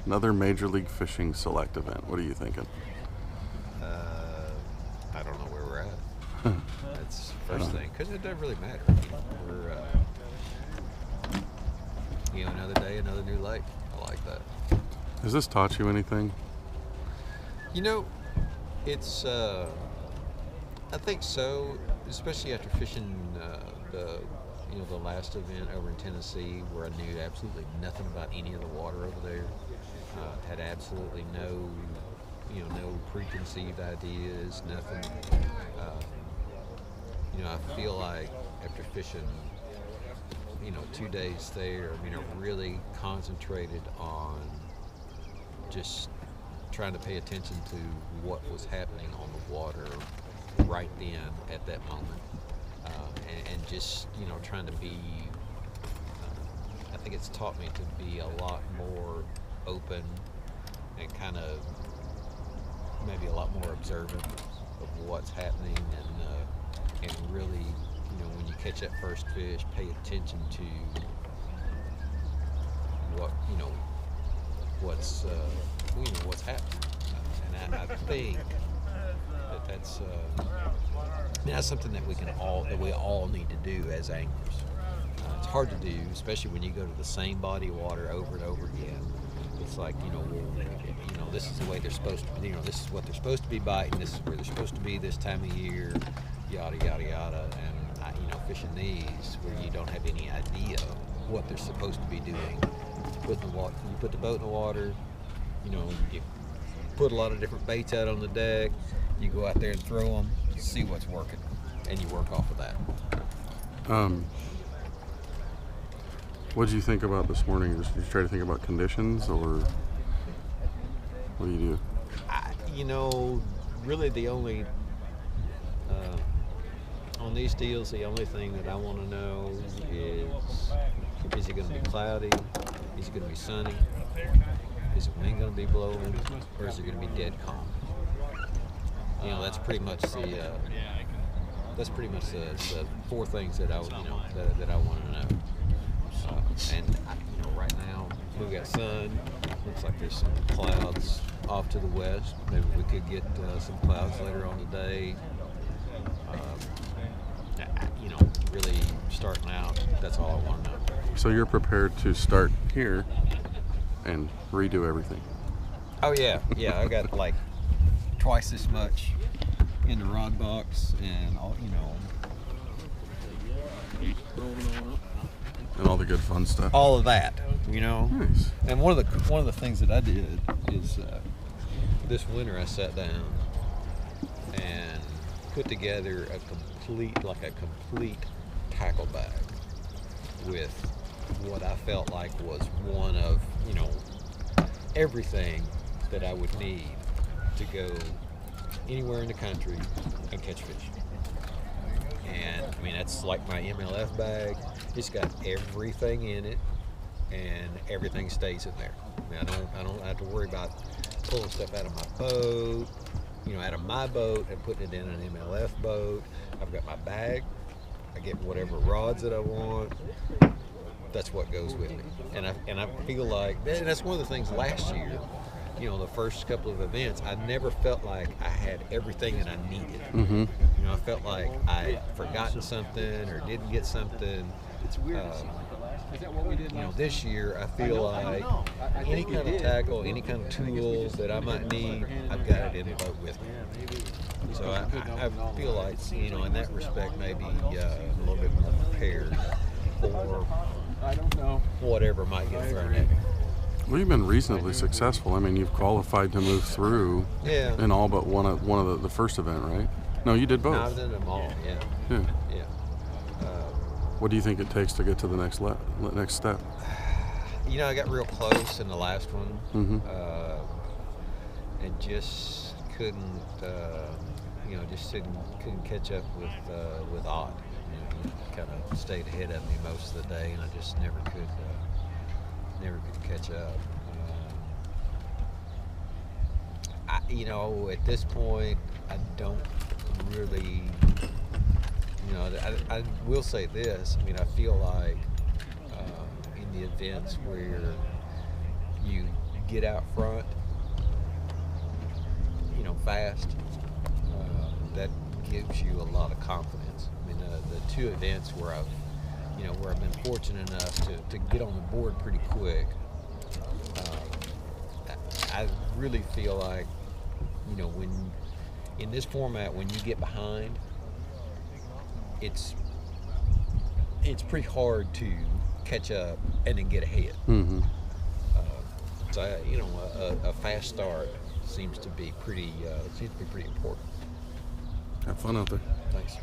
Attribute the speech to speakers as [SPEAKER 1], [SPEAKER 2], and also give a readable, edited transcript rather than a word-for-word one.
[SPEAKER 1] Another Major League Fishing Select event. What are you thinking?
[SPEAKER 2] I don't know where we're at. That's the first thing, because it doesn't really matter. We're, another day, another new lake. I like that.
[SPEAKER 1] Has this taught you anything?
[SPEAKER 2] It's, I think so, especially after fishing the last event over in Tennessee, where I knew absolutely nothing about any of the water over there. Had absolutely no preconceived ideas, nothing. I feel like after fishing, 2 days there, I really concentrated on just trying to pay attention to what was happening on the water right then at that moment, and just trying to be. I think it's taught me to be a lot more open and kind of maybe a lot more observant of what's happening, and really, when you catch that first fish, pay attention to what's happening, and I think that's something that we all need to do as anglers. It's hard to do, especially when you go to the same body of water over and over again. It's like, this is the way they're supposed to be, this is what they're supposed to be biting, this is where they're supposed to be this time of year, yada, yada, yada. And, fishing these where you don't have any idea what they're supposed to be doing. You put the boat in the water, you put a lot of different baits out on the deck, you go out there and throw them, see what's working, and you work off of that.
[SPEAKER 1] What did you think about this morning? Did you try to think about conditions, or what do you do?
[SPEAKER 2] Really the only, on these deals, the only thing that I want to know is it going to be cloudy? Is it going to be sunny? Is the wind going to be blowing? Or is it going to be dead calm? That's pretty much the four things that I want to know. And right now we got sun. Looks like there's some clouds off to the west. Maybe we could get some clouds later on today. Really starting out, that's all I want to know.
[SPEAKER 1] So you're prepared to start here and redo everything?
[SPEAKER 2] Oh yeah, I got like twice this much in the rod box, and all
[SPEAKER 1] and all the good fun stuff.
[SPEAKER 2] All of that,
[SPEAKER 1] Nice.
[SPEAKER 2] And one of the things that I did is this winter I sat down and put together a complete tackle bag with what I felt like was one of everything that I would need to go anywhere in the country and catch fish. And that's like my MLF bag. It's got everything in it, and everything stays in there. I don't have to worry about pulling stuff out of my boat, and putting it in an MLF boat. I've got my bag. I get whatever rods that I want. That's what goes with me. And I feel like that's one of the things last year. The first couple of events, I never felt like I had everything that I needed.
[SPEAKER 1] Mm-hmm.
[SPEAKER 2] I felt like I'd forgotten something or didn't get something. This year I feel like any kind of tackle, any kind of tools that I might need, I've got it in the boat with me. So I feel like, in that respect, maybe a little bit more prepared for whatever might get thrown at me.
[SPEAKER 1] Well, you've been reasonably successful. You've qualified to move through in all but one of the first event, right? No, you did both.
[SPEAKER 2] No, I've done them all, yeah.
[SPEAKER 1] Yeah.
[SPEAKER 2] Yeah.
[SPEAKER 1] What do you think it takes to get to the next step?
[SPEAKER 2] I got real close in the last one,
[SPEAKER 1] Mm-hmm.
[SPEAKER 2] And just couldn't, couldn't catch up with Odd. He kind of stayed ahead of me most of the day, and I just never could catch up. At this point, I don't really. I will say this. I feel like in the events where you get out front, fast, that gives you a lot of confidence. I mean, the two events where I've been fortunate enough to get on the board pretty quick, I really feel like, when in this format, when you get behind, it's pretty hard to catch up and then get ahead.
[SPEAKER 1] Mm-hmm.
[SPEAKER 2] So a fast start seems to be pretty important.
[SPEAKER 1] Have fun out there.
[SPEAKER 2] Thanks.